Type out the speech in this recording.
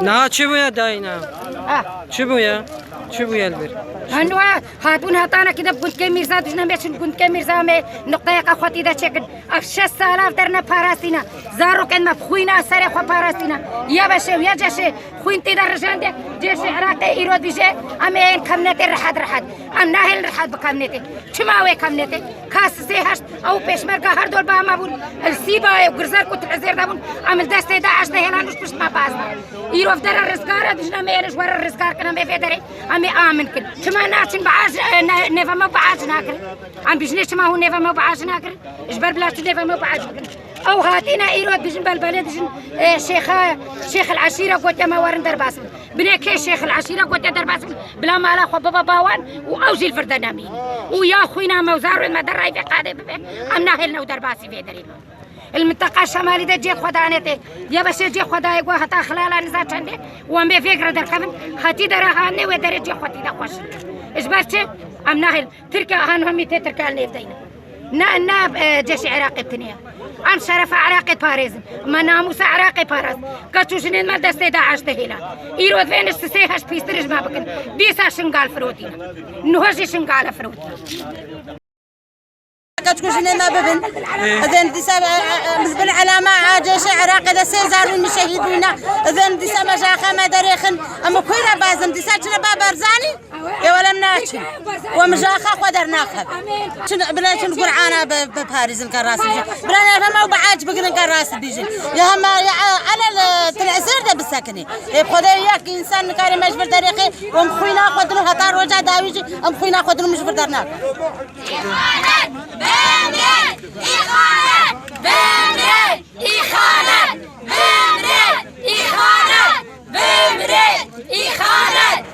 نه چی بویا داینا چی بویا البر هنوا هاتون هاتانا كده كنت كميرزا دجنا باش كنت كميرزا مي نقطه قخوتي دا تشكل افش سالاف درنا باراسينا زارو كان مفخوينا سري خو باراسينا يا باش يا جاش خوينتي دا رجان جاش عراقي ايرود بيجي امين كمنتي رحد ام ناهل رحد بكمنتي شماوي كمنتي كاس سيهش او بيشمركا هردول با مابون السيبا وغرزار كنت العزير دابون عمل داستي دا عشنا هنا نش ما باسنا يروف در الرزقار دجنا ميرش ور الرزقار كنا مي فيدري امي امن كل ما ناشن بعاج نيفا ما بعاج ناكل عم بيجنيش ما هو نيفا ما بعاج ناكل اجبر بلاش نيفا ما بعاج او هاتينا ايرود بيجن بالبلد شيخ العشيره قلت ما ورن درباسم بنيك شيخ العشيره قلت درباسم بلا ما لا خو بابا باوان واوجي الفردنامين ويا خوينا موزار ما دراي في قاده ام ناهلنا ودرباسي في دريم المنطقه الشماليه دي جي خدانتي يا باش جي خداي قوا حتى خلال نزات عندي وما فكره دركم خاتي دراهاني ودرجه خطي دا خوش اجبرتي ام ناهل تركا هانهم تركا نيفدينا نا جيش عراقي بتنيا ام شرف عراقي باريس ما ناموس عراقي باريس كاتوشنين ما دستي داعش تهيلا يرود فين استسيهش بيسترج ما بكن بيسا شنقال فروتينا نهجي شنقال فروتينا كتكوشني ما ببن اذن دي سبع مزبل علامه جيش عراقي دا سيزارون مشاهدونا اذن دي سما جاخا ما دريخن اما كويرا بازم دي ساچنا بابرزاني يا ولا مناچن ومجاخا قدر ناخذ بناتن قرعانا بباريس الكراس برانا فما بعاج بقرن كراس بيجي يا هما على التلعسير ده بالسكني خدي ياك انسان كاري مجبر طريقي ومخوينا قدروا هطار وجا داويجي ام خوينا قدروا مجبر درنا